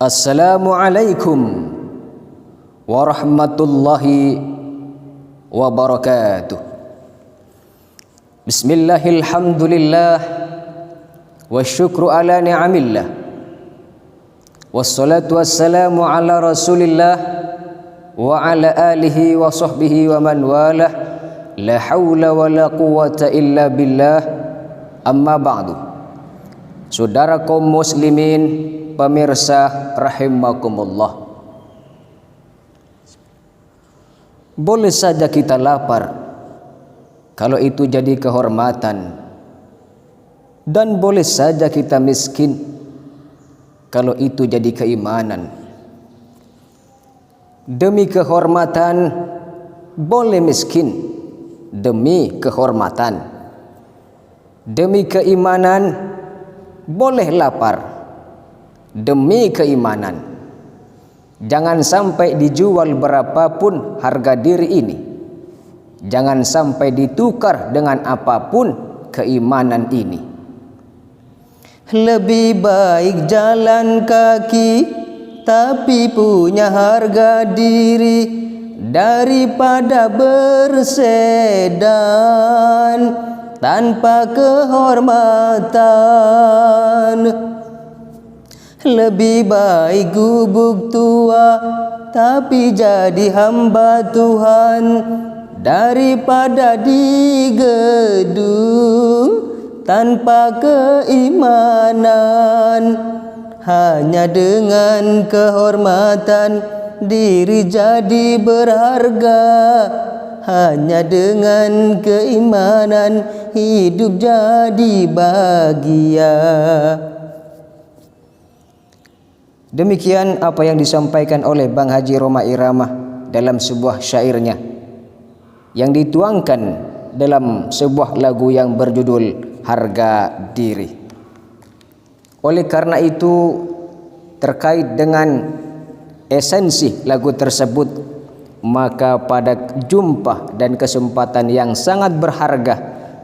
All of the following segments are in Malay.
Assalamualaikum warahmatullahi wabarakatuh. Bismillahilhamdulillah wasyukru ala ni'amillah wassalatu wassalamu ala rasulillah wa ala alihi wa sahbihi wa man walah. La hawla wa la quwata illa billah. Amma ba'du. Saudara kaum muslimin, pemirsa rahimakumullah, boleh saja kita lapar kalau itu jadi kehormatan, dan boleh saja kita miskin kalau itu jadi keimanan. Demi kehormatan boleh miskin, demi kehormatan. Demi keimanan boleh lapar, demi keimanan. Jangan sampai dijual berapapun harga diri ini. Jangan sampai ditukar dengan apapun keimanan ini. Lebih baik jalan kaki tapi punya harga diri daripada bersedan tanpa kehormatan. Lebih baik gubuk tua tapi jadi hamba Tuhan daripada di gedung tanpa keimanan. Hanya dengan kehormatan diri jadi berharga. Hanya dengan keimanan hidup jadi bahagia. Demikian apa yang disampaikan oleh Bang Haji Roma Irama dalam sebuah syairnya yang dituangkan dalam sebuah lagu yang berjudul Harga Diri. Oleh karena itu, terkait dengan esensi lagu tersebut, maka pada jumpa dan kesempatan yang sangat berharga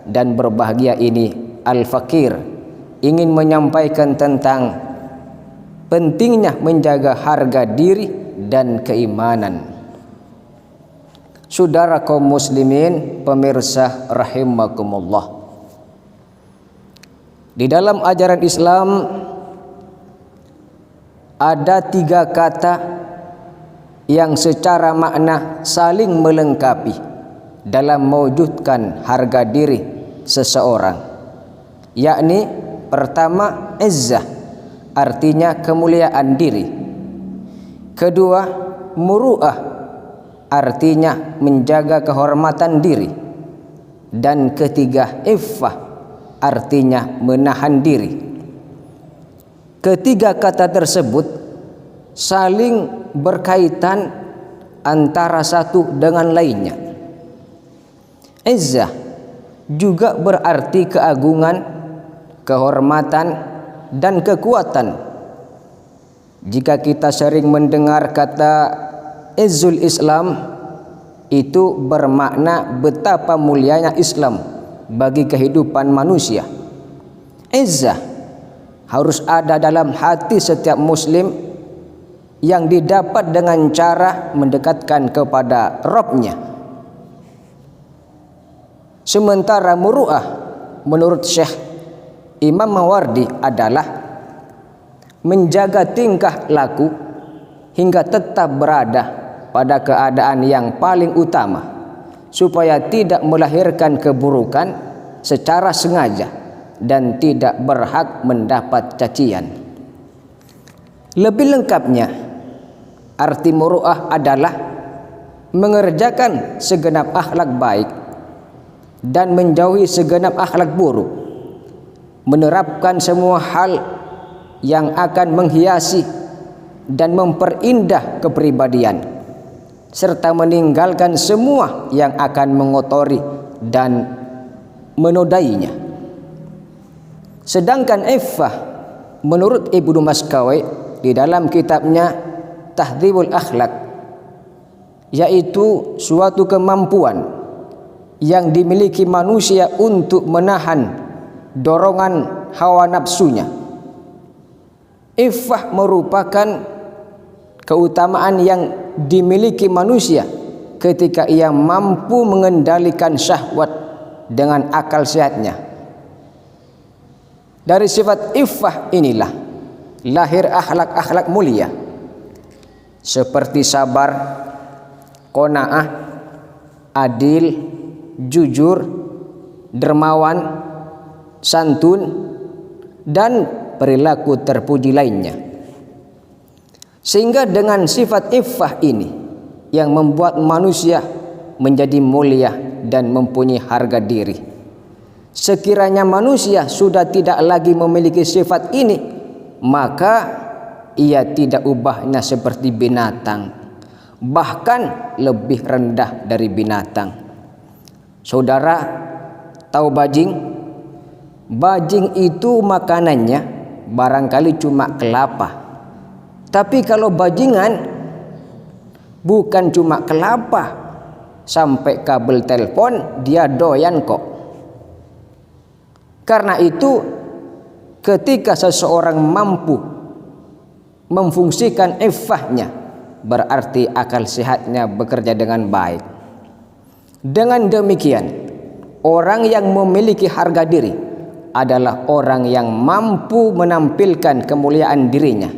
dan berbahagia ini, Al-Fakir ingin menyampaikan tentang pentingnya menjaga harga diri dan keimanan. Saudara kaum muslimin, pemirsa rahimakumullah, di dalam ajaran Islam ada 3 kata yang secara makna saling melengkapi dalam mewujudkan harga diri seseorang, yakni pertama izzah, artinya kemuliaan diri. Kedua, muru'ah, artinya menjaga kehormatan diri. Dan ketiga, iffah, artinya menahan diri. Ketiga kata tersebut saling berkaitan antara satu dengan lainnya. Izzah juga berarti keagungan, kehormatan, dan kekuatan. Jika kita sering mendengar kata Izzul Islam, itu bermakna betapa mulianya Islam bagi kehidupan manusia. Izzah harus ada dalam hati setiap muslim yang didapat dengan cara mendekatkan kepada Rabb-Nya. Sementara muru'ah menurut Syekh Imam Mawardi adalah menjaga tingkah laku hingga tetap berada pada keadaan yang paling utama, supaya tidak melahirkan keburukan secara sengaja dan tidak berhak mendapat cacian. Lebih lengkapnya, arti muru'ah adalah mengerjakan segenap akhlak baik dan menjauhi segenap akhlak buruk, menerapkan semua hal yang akan menghiasi dan memperindah kepribadian, serta meninggalkan semua yang akan mengotori dan menodainya. Sedangkan iffah menurut Ibnu Maskawai di dalam kitabnya Tahdzibul Akhlak, yaitu suatu kemampuan yang dimiliki manusia untuk menahan dorongan hawa nafsunya. Iffah merupakan keutamaan yang dimiliki manusia ketika ia mampu mengendalikan syahwat dengan akal sehatnya. Dari sifat iffah inilah lahir akhlak-akhlak mulia seperti sabar, qanaah, adil, jujur, dermawan, santun, dan perilaku terpuji lainnya. Sehingga dengan sifat iffah ini yang membuat manusia menjadi mulia dan mempunyai harga diri. Sekiranya manusia sudah tidak lagi memiliki sifat ini, maka ia tidak ubahnya seperti binatang, bahkan lebih rendah dari binatang. Saudara tahu bajing? Bajing itu makanannya barangkali cuma kelapa. Tapi kalau bajingan bukan cuma kelapa, sampai kabel telepon dia doyan kok. Karena itu ketika seseorang mampu memfungsikan iffahnya, berarti akal sehatnya bekerja dengan baik. Dengan demikian, orang yang memiliki harga diri adalah orang yang mampu menampilkan kemuliaan dirinya.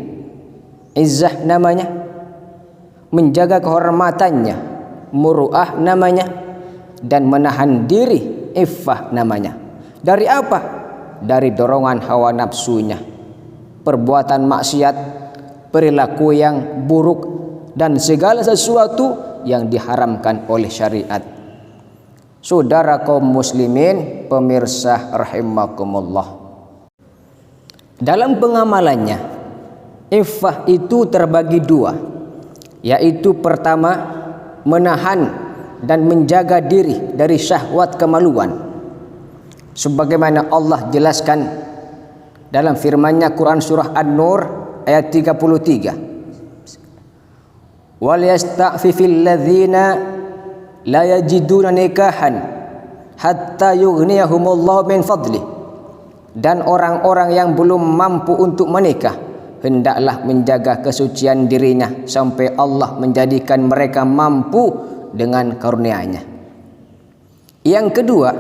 Izzah namanya, menjaga kehormatannya, muru'ah namanya, dan menahan diri, iffah namanya. Dari apa? Dari dorongan hawa nafsunya, perbuatan maksiat, perilaku yang buruk, dan segala sesuatu yang diharamkan oleh syariat. Saudara kaum muslimin, pemirsa rahimakumullah, dalam pengamalannya iffah itu terbagi dua, yaitu pertama, menahan dan menjaga diri dari syahwat kemaluan, sebagaimana Allah jelaskan dalam firman-Nya Quran surah An-Nur ayat 33. Wal yasta'fifil ladzina la yajiduna nikahan hatta yughniyahumullahu min fadli. Dan orang-orang yang belum mampu untuk menikah hendaklah menjaga kesucian dirinya sampai Allah menjadikan mereka mampu dengan karunia-Nya. Yang kedua,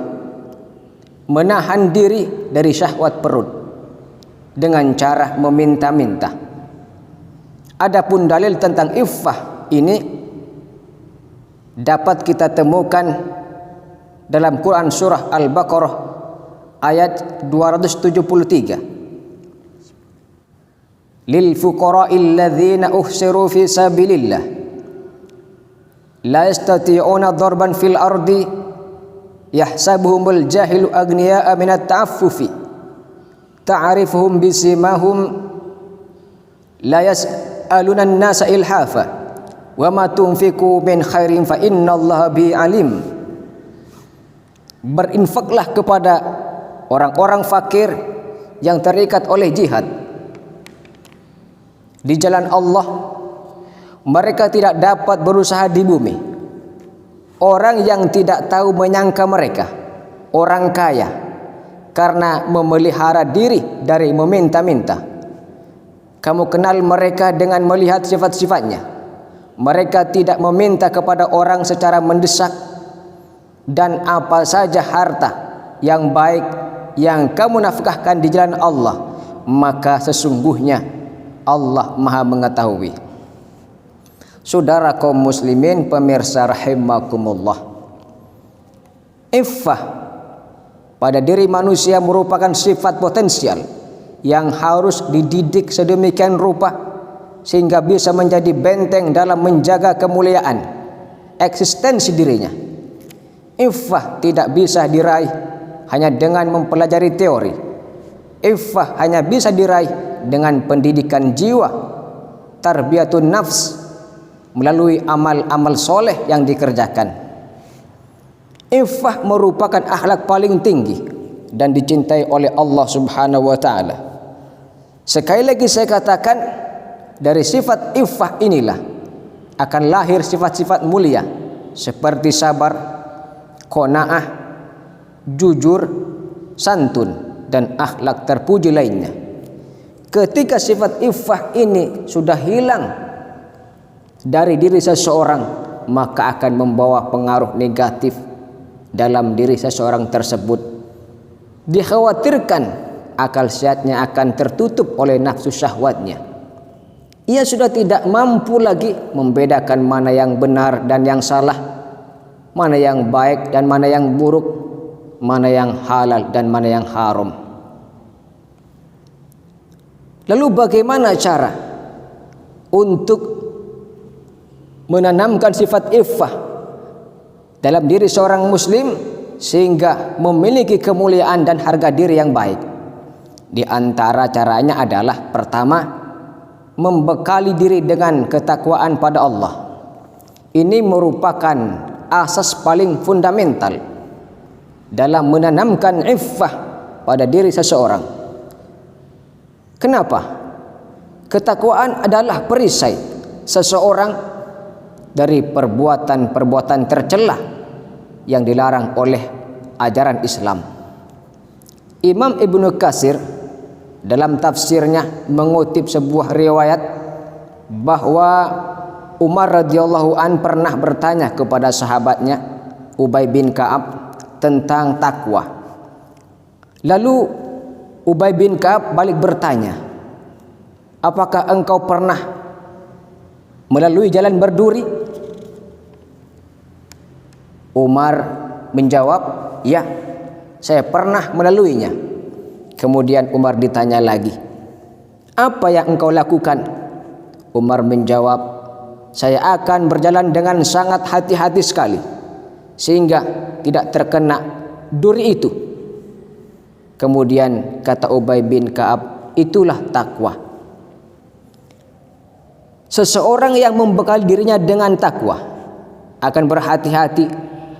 menahan diri dari syahwat perut dengan cara meminta-minta. Adapun dalil tentang iffah ini dapat kita temukan dalam Quran surah Al-Baqarah ayat 273. Lil fuqara'il ladzina uhsiru fi sabilillah la yastati'una darban fil ardi yahsabuhumul jahilu agniya'a minat ta'affufi ta'arifuhum bisimahum la yas'aluna an-nasa ilhafa wa ma tunfiqu min khairin fa innallaha bi alim. Berinfaklah kepada orang-orang fakir yang terikat oleh jihad di jalan Allah. Mereka tidak dapat berusaha di bumi. Orang yang tidak tahu menyangka mereka orang kaya karena memelihara diri dari meminta-minta. Kamu kenal mereka dengan melihat sifat-sifatnya. Mereka tidak meminta kepada orang secara mendesak, dan apa saja harta yang baik yang kamu nafkahkan di jalan Allah, maka sesungguhnya Allah Maha mengetahui. Saudara kaum muslimin, pemirsa rahimakumullah, iffah pada diri manusia merupakan sifat potensial yang harus dididik sedemikian rupa sehingga bisa menjadi benteng dalam menjaga kemuliaan eksistensi dirinya. Iffah tidak bisa diraih hanya dengan mempelajari teori. Iffah hanya bisa diraih dengan pendidikan jiwa, tarbiyatun nafs, melalui amal-amal soleh yang dikerjakan. Iffah merupakan akhlak paling tinggi dan dicintai oleh Allah Subhanahu wa taala. Sekali lagi saya katakan, dari sifat iffah inilah akan lahir sifat-sifat mulia seperti sabar, qanaah, jujur, santun, dan akhlak terpuji lainnya. Ketika sifat iffah ini sudah hilang dari diri seseorang, maka akan membawa pengaruh negatif dalam diri seseorang tersebut. Dikhawatirkan akal sehatnya akan tertutup oleh nafsu syahwatnya. Ia sudah tidak mampu lagi membedakan mana yang benar dan yang salah, mana yang baik dan mana yang buruk, mana yang halal dan mana yang haram. Lalu bagaimana cara untuk menanamkan sifat iffah dalam diri seorang muslim sehingga memiliki kemuliaan dan harga diri yang baik? Di antara caranya adalah pertama, membekali diri dengan ketakwaan pada Allah. Ini merupakan asas paling fundamental dalam menanamkan iffah pada diri seseorang. Kenapa? Ketakwaan adalah perisai seseorang dari perbuatan-perbuatan tercela yang dilarang oleh ajaran Islam. Imam Ibnu Katsir dalam tafsirnya mengutip sebuah riwayat bahwa Umar radhiyallahu an pernah bertanya kepada sahabatnya Ubay bin Ka'ab tentang takwa. Lalu Ubay bin Ka'ab balik bertanya, apakah engkau pernah melalui jalan berduri? Umar menjawab, ya, saya pernah melaluinya. Kemudian Umar ditanya lagi, apa yang engkau lakukan? Umar menjawab, saya akan berjalan dengan sangat hati-hati sekali sehingga tidak terkena duri itu. Kemudian kata Ubay bin Ka'ab, itulah takwa. Seseorang yang membekali dirinya dengan takwa akan berhati-hati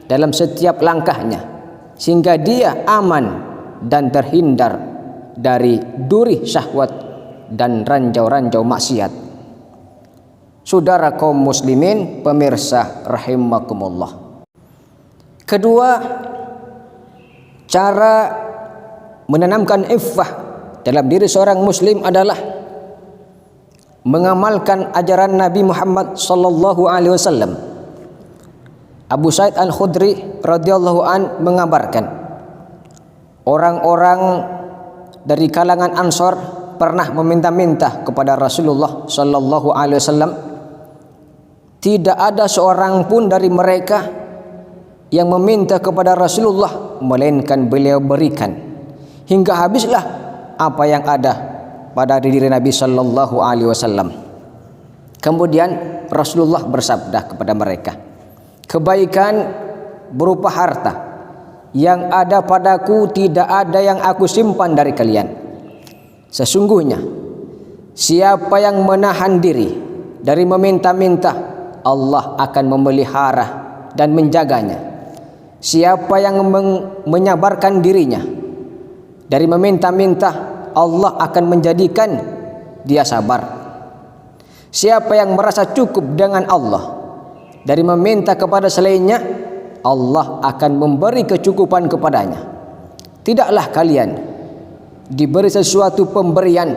dalam setiap langkahnya sehingga dia aman dan terhindar dari duri syahwat dan ranjau-ranjau maksiat. Saudara kaum muslimin, pemirsa rahimakumullah. Kedua, cara menanamkan iffah dalam diri seorang muslim adalah mengamalkan ajaran Nabi Muhammad sallallahu alaihi wasallam. Abu Sa'id Al-Khudri radhiyallahu an mengabarkan, orang-orang dari kalangan Ansor pernah meminta-minta kepada Rasulullah sallallahu alaihi wasallam. Tidak ada seorang pun dari mereka yang meminta kepada Rasulullah melainkan beliau berikan. Hingga habislah apa yang ada pada diri Nabi sallallahu alaihi wasallam. Kemudian Rasulullah bersabda kepada mereka, kebaikan berupa harta yang ada padaku tidak ada yang aku simpan dari kalian. Sesungguhnya siapa yang menahan diri dari meminta-minta, Allah akan memelihara dan menjaganya. Siapa yang menyabarkan dirinya dari meminta-minta, Allah akan menjadikan dia sabar. Siapa yang merasa cukup dengan Allah dari meminta kepada selainnya, Allah akan memberi kecukupan kepadanya. Tidaklah kalian diberi sesuatu pemberian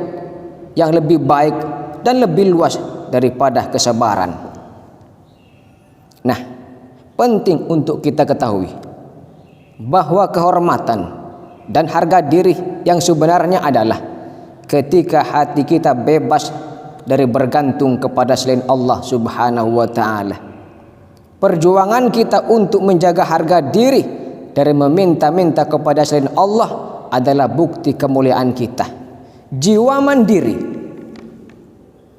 yang lebih baik dan lebih luas daripada kesabaran. Nah, penting untuk kita ketahui bahwa kehormatan dan harga diri yang sebenarnya adalah ketika hati kita bebas dari bergantung kepada selain Allah Subhanahu wa ta'ala. Perjuangan kita untuk menjaga harga diri dari meminta-minta kepada selain Allah adalah bukti kemuliaan kita. Jiwa mandiri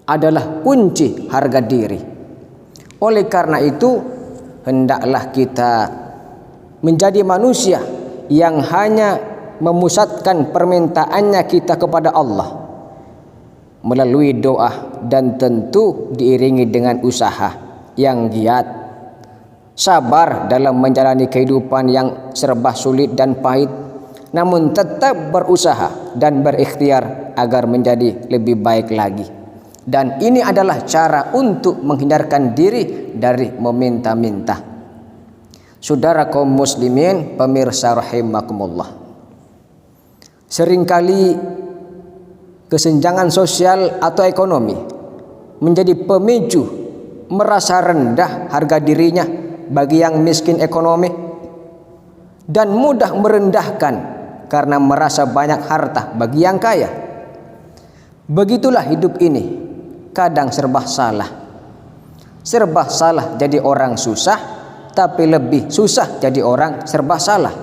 adalah kunci harga diri. Oleh karena itu, hendaklah kita menjadi manusia yang hanya memusatkan permintaannya kita kepada Allah melalui doa dan tentu diiringi dengan usaha yang giat, sabar dalam menjalani kehidupan yang serba sulit dan pahit, namun tetap berusaha dan berikhtiar agar menjadi lebih baik lagi. Dan ini adalah cara untuk menghindarkan diri dari meminta-minta. Saudara kaum muslimin, pemirsa rahimakumullah, seringkali kesenjangan sosial atau ekonomi menjadi pemicu merasa rendah harga dirinya bagi yang miskin ekonomi dan mudah merendahkan karena merasa banyak harta bagi yang kaya. Begitulah hidup ini, kadang serba salah. Serba salah jadi orang susah, tapi lebih susah jadi orang serba salah.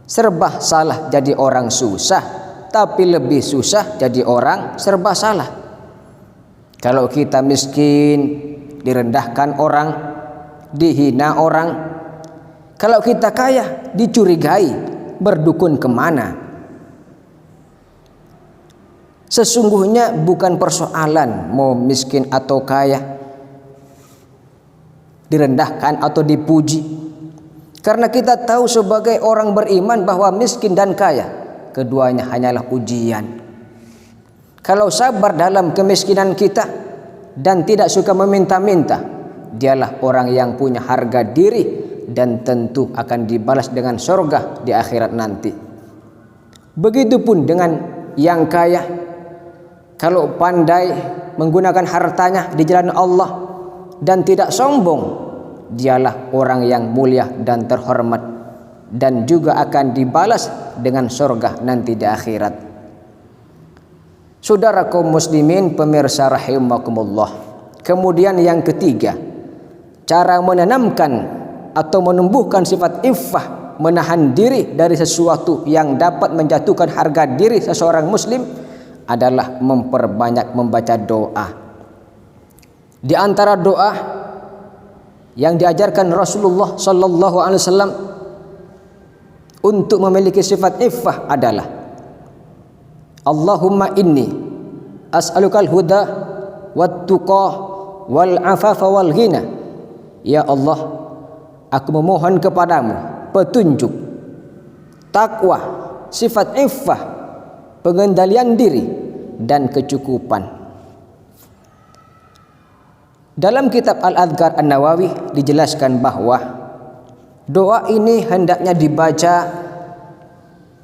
Serba salah jadi orang susah, tapi lebih susah jadi orang serba salah. Kalau kita miskin, direndahkan orang, dihina orang. Kalau kita kaya, dicurigai, berdukun kemana. Sesungguhnya bukan persoalan mau miskin atau kaya, direndahkan atau dipuji. Karena kita tahu sebagai orang beriman bahwa miskin dan kaya, keduanya hanyalah ujian. Kalau sabar dalam kemiskinan kita dan tidak suka meminta-minta, dialah orang yang punya harga diri dan tentu akan dibalas dengan surga di akhirat nanti. Begitupun dengan yang kaya, kalau pandai menggunakan hartanya di jalan Allah dan tidak sombong, dialah orang yang mulia dan terhormat dan juga akan dibalas dengan surga nanti di akhirat. Saudara kaum muslimin pemirsa rahimakumullah. Kemudian yang ketiga, cara menanamkan atau menumbuhkan sifat iffah, menahan diri dari sesuatu yang dapat menjatuhkan harga diri seseorang muslim adalah memperbanyak membaca doa. Di antara doa yang diajarkan Rasulullah sallallahu alaihi wasallam untuk memiliki sifat iffah adalah Allahumma inni as'alukal huda wat tuqa wal afafa wal ghina. Ya Allah, aku memohon kepadamu petunjuk, takwa, sifat iffah, pengendalian diri dan kecukupan. Dalam kitab Al-Adhkar An-Nawawi dijelaskan bahwa doa ini hendaknya dibaca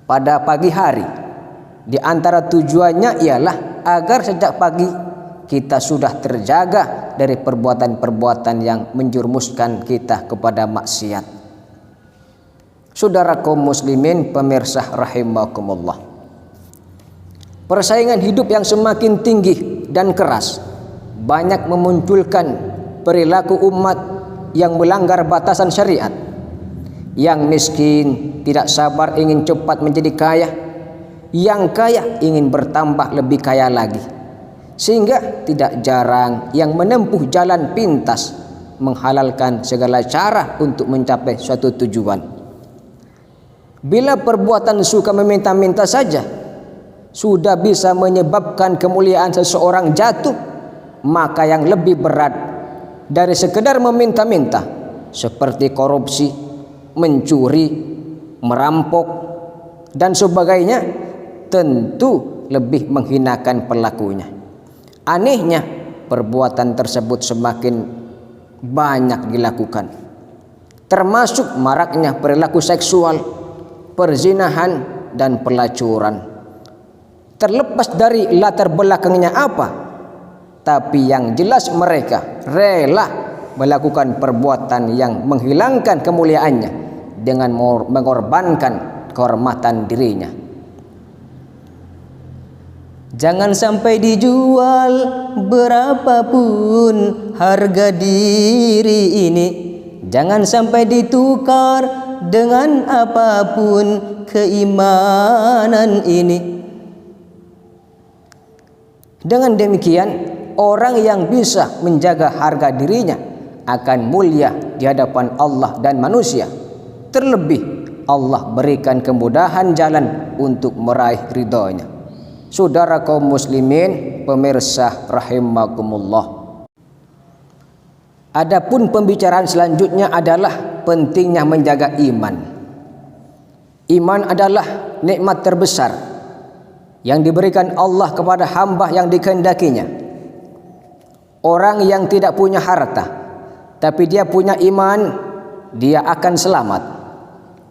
pada pagi hari. Di antara tujuannya ialah agar sejak pagi kita sudah terjaga dari perbuatan-perbuatan yang menjerumuskan kita kepada maksiat. Saudara kaum muslimin pemirsa rahimakumullah. Persaingan hidup yang semakin tinggi dan keras banyak memunculkan perilaku umat yang melanggar batasan syariat. Yang miskin tidak sabar ingin cepat menjadi kaya, yang kaya ingin bertambah lebih kaya lagi, sehingga tidak jarang yang menempuh jalan pintas menghalalkan segala cara untuk mencapai suatu tujuan. Bila perbuatan suka meminta-minta saja sudah bisa menyebabkan kemuliaan seseorang jatuh, maka yang lebih berat dari sekedar meminta-minta seperti korupsi, mencuri, merampok dan sebagainya tentu lebih menghinakan pelakunya. Anehnya perbuatan tersebut semakin banyak dilakukan, termasuk maraknya perilaku seksual, perzinahan dan pelacuran. Terlepas dari latar belakangnya apa, tapi yang jelas mereka rela melakukan perbuatan yang menghilangkan kemuliaannya dengan mengorbankan kehormatan dirinya. Jangan sampai dijual berapapun harga diri ini. Jangan sampai ditukar dengan apapun keimanan ini. Dengan demikian, orang yang bisa menjaga harga dirinya akan mulia di hadapan Allah dan manusia. Terlebih Allah berikan kemudahan jalan untuk meraih ridhonya. Saudara kaum muslimin pemirsa rahimakumullah. Adapun pembicaraan selanjutnya adalah pentingnya menjaga iman. Iman adalah nikmat terbesar yang diberikan Allah kepada hamba yang dikehendakinya. Orang yang tidak punya harta tapi dia punya iman, dia akan selamat.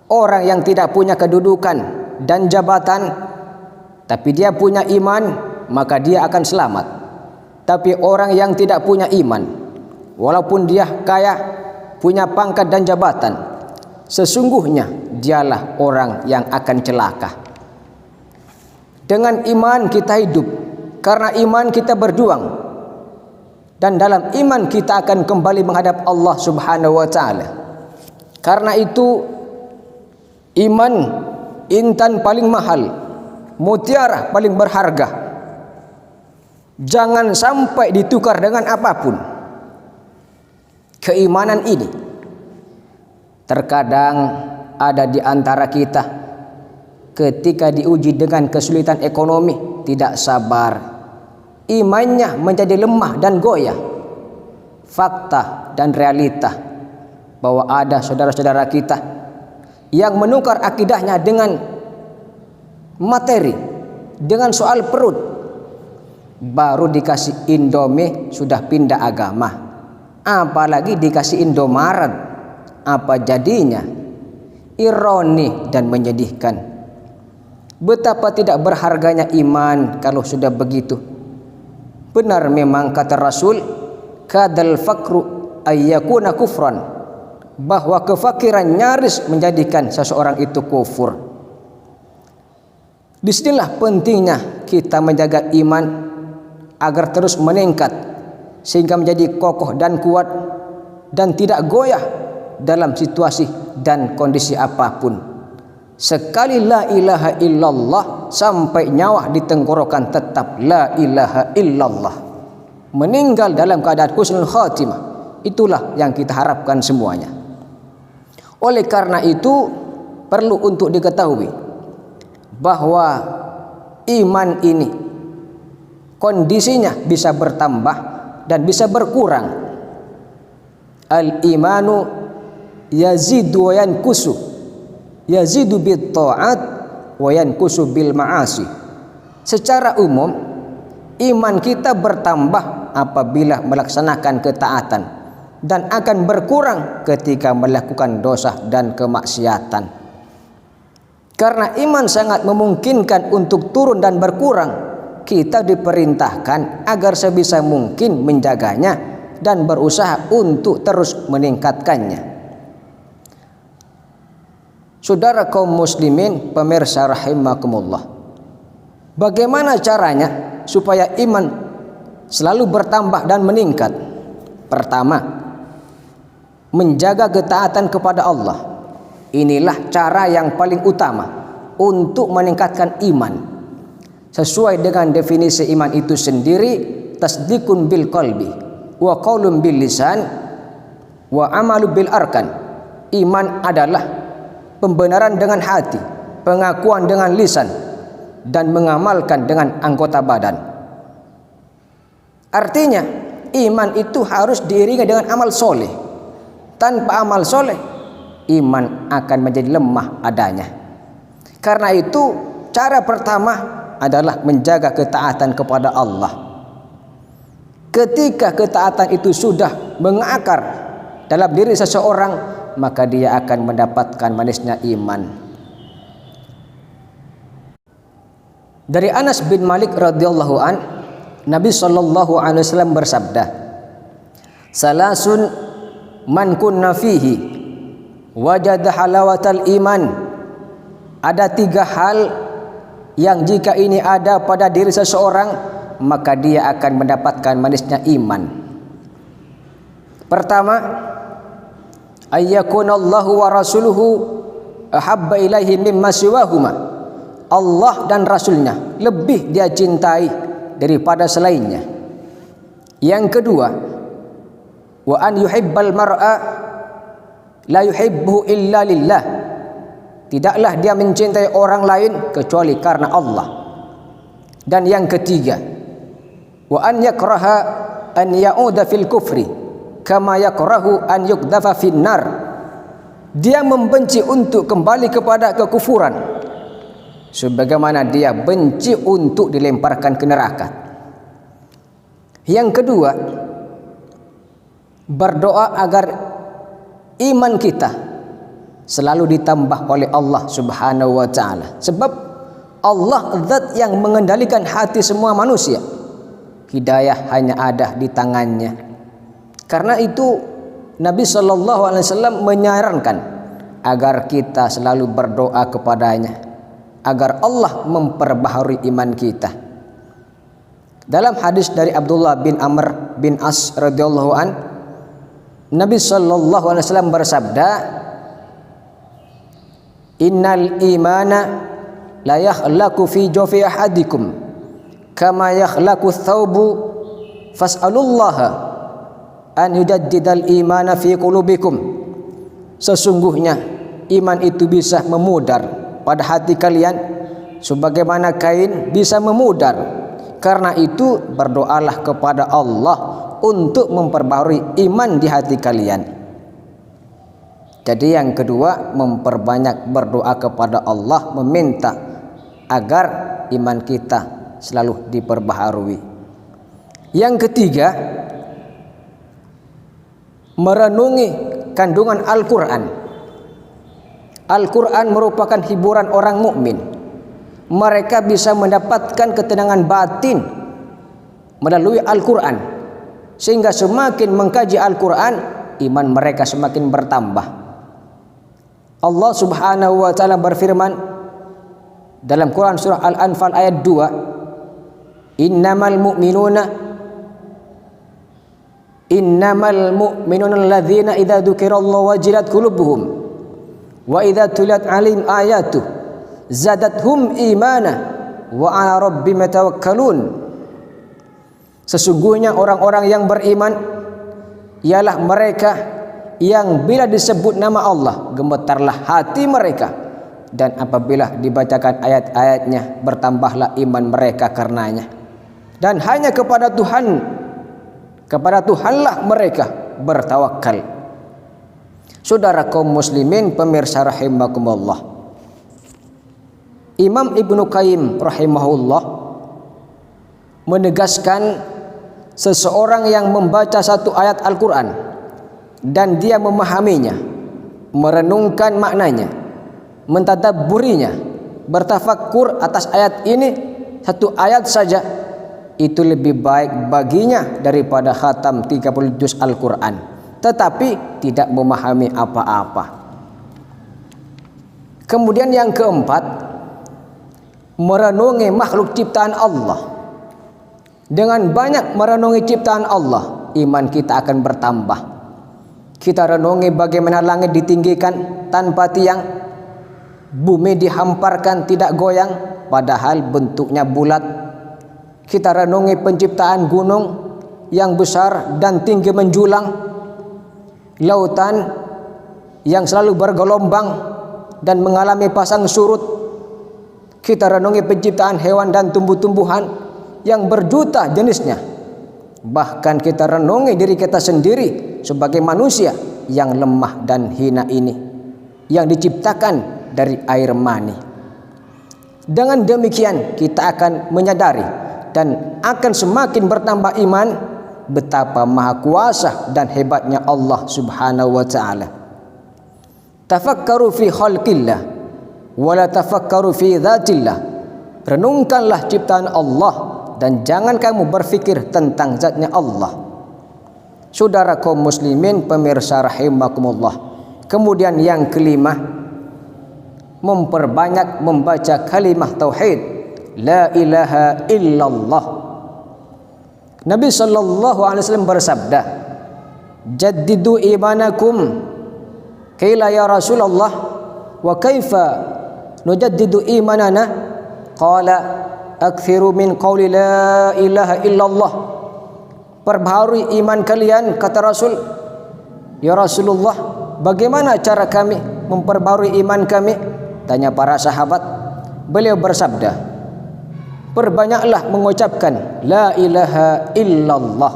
Orang yang tidak punya kedudukan dan jabatan tapi dia punya iman, maka dia akan selamat. Tapi orang yang tidak punya iman, walaupun dia kaya, punya pangkat dan jabatan, sesungguhnya dialah orang yang akan celaka. Dengan iman kita hidup, karena iman kita berjuang, dan dalam iman kita akan kembali menghadap Allah Subhanahu wa taala. Karena itu iman intan paling mahal, mutiara paling berharga. Jangan sampai ditukar dengan apapun. Keimanan ini terkadang ada di antara kita ketika diuji dengan kesulitan ekonomi tidak sabar, imannya menjadi lemah dan goyah. Fakta dan realita bahwa ada saudara-saudara kita yang menukar akidahnya dengan materi, dengan soal perut. Baru dikasih Indomie sudah pindah agama, apalagi dikasih Indomaret, apa jadinya? Ironi dan menyedihkan. Betapa tidak berharganya iman kalau sudah begitu. Benar memang kata Rasul, kadal fakru ayyakuna kufran, bahwa kefakiran nyaris menjadikan seseorang itu kufur. Disinilah pentingnya kita menjaga iman agar terus meningkat sehingga menjadi kokoh dan kuat dan tidak goyah dalam situasi dan kondisi apapun. Sekali la ilaha illallah sampai nyawa di tenggorokan tetap la ilaha illallah. Meninggal dalam keadaan husnul khatimah, itulah yang kita harapkan semuanya. Oleh karena itu perlu untuk diketahui bahwa iman ini kondisinya bisa bertambah dan bisa berkurang. Al-imanu yazidu wa yankusu, yazidu bit ta'at wa yankusu bil ma'asi. Secara umum iman kita bertambah apabila melaksanakan ketaatan dan akan berkurang ketika melakukan dosa dan kemaksiatan. Karena iman sangat memungkinkan untuk turun dan berkurang, kita diperintahkan agar sebisa mungkin menjaganya dan berusaha untuk terus meningkatkannya. Saudara kaum muslimin, pemirsa rahimakumullah, bagaimana caranya supaya iman selalu bertambah dan meningkat? Pertama, menjaga ketaatan kepada Allah. Inilah cara yang paling utama untuk meningkatkan iman. Sesuai dengan definisi iman itu sendiri, tasdikun bil qalbi wa qaulun bil lisan wa amalu bil arkan. Iman adalah pembenaran dengan hati, pengakuan dengan lisan, dan mengamalkan dengan anggota badan. Artinya iman itu harus diiringi dengan amal soleh. Tanpa amal soleh, iman akan menjadi lemah adanya. Karena itu cara pertama adalah menjaga ketaatan kepada Allah. Ketika ketaatan itu sudah mengakar dalam diri seseorang, maka dia akan mendapatkan manisnya iman. Dari Anas bin Malik radhiyallahu an, Nabi sallallahu alaihi wasallam bersabda, "Salasun man kunna fihi wajada halawatal iman." Ada 3 hal yang jika ini ada pada diri seseorang, maka dia akan mendapatkan manisnya iman. Pertama, ayyakunallahu wa rasuluhu ahabba ilaihi mimma siwahuma. Allah dan Rasulnya lebih dia cintai daripada selainnya. Yang kedua, wa an yuhibbal mar'a la yuhibbuhu illa lillah. Tidaklah dia mencintai orang lain kecuali karena Allah. Dan yang ketiga, wa an yakraha an ya'uda fil kufri kama yakrahu an yuqdhafa fin nar. Dia membenci untuk kembali kepada kekufuran sebagaimana dia benci untuk dilemparkan ke neraka. Yang kedua, berdoa agar iman kita selalu ditambah oleh Allah Subhanahu wa taala. Sebab Allah zat yang mengendalikan hati semua manusia. Hidayah hanya ada di tangannya. Karena itu Nabi SAW menyarankan agar kita selalu berdoa kepadanya, agar Allah memperbaharui iman kita. Dalam hadis dari Abdullah bin Amr bin As radhiyallahu an, Nabi SAW bersabda, "Innal imana la yakhlaqu fi jawfi ahadikum kama yakhlaqu thawbu fas'alullaha an yujaddidal imana fi qulubikum." Sesungguhnya iman itu bisa memudar pada hati kalian sebagaimana kain bisa memudar. Karena itu berdoalah kepada Allah untuk memperbaharui iman di hati kalian. Jadi yang kedua, memperbanyak berdoa kepada Allah, meminta agar iman kita selalu diperbaharui. Yang ketiga, merenungi kandungan Al-Quran. Al-Quran merupakan hiburan orang mukmin. Mereka bisa mendapatkan ketenangan batin melalui Al-Quran, sehingga semakin mengkaji Al-Quran, iman mereka semakin bertambah. Allah Subhanahu wa taala berfirman dalam Quran surah Al-Anfal ayat 2, innamal mu'minuna alladzina idza dzukirallahu wajilat qulubuhum wa idza tuliyat 'alaihim ayatuh zadathum imana wa 'ala rabbihim yatawakkalun. Sesungguhnya orang-orang yang beriman ialah mereka yang bila disebut nama Allah gemetarlah hati mereka, dan apabila dibacakan ayat-ayatnya bertambahlah iman mereka karenanya, dan hanya kepada Tuhanlah mereka bertawakal. Saudara kaum muslimin pemirsa rahimakumullah, Imam Ibnu Qayyim rahimahullah menegaskan seseorang yang membaca satu ayat Al-Quran dan dia memahaminya, merenungkan maknanya, mentadabburinya, bertafakkur atas ayat ini, satu ayat saja, itu lebih baik baginya daripada khatam 30 juz Al-Quran tetapi tidak memahami apa-apa. Kemudian yang keempat, merenungi makhluk ciptaan Allah. Dengan banyak merenungi ciptaan Allah, iman kita akan bertambah. Kita renungi bagaimana langit ditinggikan tanpa tiang, bumi dihamparkan tidak goyang padahal bentuknya bulat. Kita renungi penciptaan gunung yang besar dan tinggi menjulang, lautan yang selalu bergelombang dan mengalami pasang surut. Kita renungi penciptaan hewan dan tumbuh-tumbuhan yang berjuta jenisnya. Bahkan kita renungi diri kita sendiri sebagai manusia yang lemah dan hina ini, yang diciptakan dari air mani. Dengan demikian kita akan menyadari dan akan semakin bertambah iman betapa maha kuasa dan hebatnya Allah Subhanahu wa taala. Tafakkaru fi khalqillah wa la tafakkaru fi dzatillah. Renungkanlah ciptaan Allah dan jangan kamu berfikir tentang zatnya Allah. Saudara kaum muslimin pemirsa rahimakumullah. Kemudian yang kelima, memperbanyak membaca kalimah tauhid, la ilaha illallah. Nabi sallallahu alaihi wasallam bersabda, "Jaddidu imanakum." Qila ya Rasulullah, wa kaifa nujaddidu imanana? Qala, "Aktsiru min qauli la ilaha illallah." Perbaharui iman kalian, kata Rasul. Ya Rasulullah, bagaimana cara kami memperbaharui iman kami? Tanya para sahabat. Beliau bersabda, perbanyaklah mengucapkan la ilaha illallah.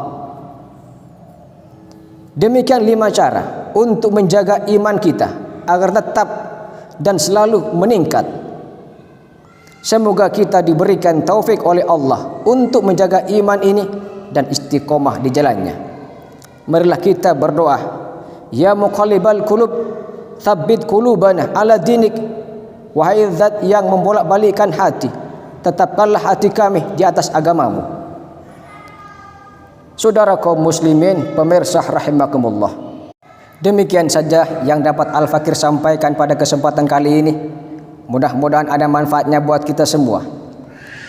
Demikian 5 cara untuk menjaga iman kita agar tetap dan selalu meningkat. Semoga kita diberikan taufik oleh Allah untuk menjaga iman ini dan istiqomah di jalannya. Marilah kita berdoa, ya muqallibal qulub, tsabbit qulubana ala dinik. wahai zat yang membolak-balikkan hati, tetapkanlah hati kami di atas agamamu. Saudara kaum muslimin, pemirsa rahimakumullah, demikian saja yang dapat Al-Fakir sampaikan pada kesempatan kali ini. Mudah-mudahan ada manfaatnya buat kita semua.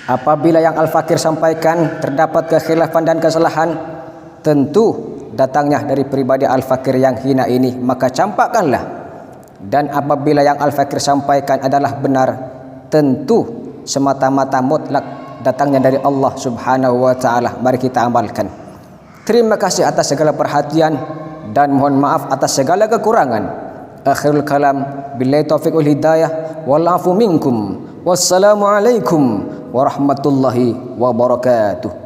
Apabila yang Al-Fakir sampaikan terdapat kekhilafan dan kesalahan, tentu datangnya dari pribadi Al-Fakir yang hina ini, maka campakkanlah. Dan apabila yang Al-Fakir sampaikan adalah benar, tentu semata-mata mutlak datangnya dari Allah Subhanahu wa taala. Mari kita amalkan. Terima kasih atas segala perhatian dan mohon maaf atas segala kekurangan. Akhirul kalam, billahi taufiq wal hidayah, wal afu minkum. Wassalamualaikum warahmatullahi wabarakatuh.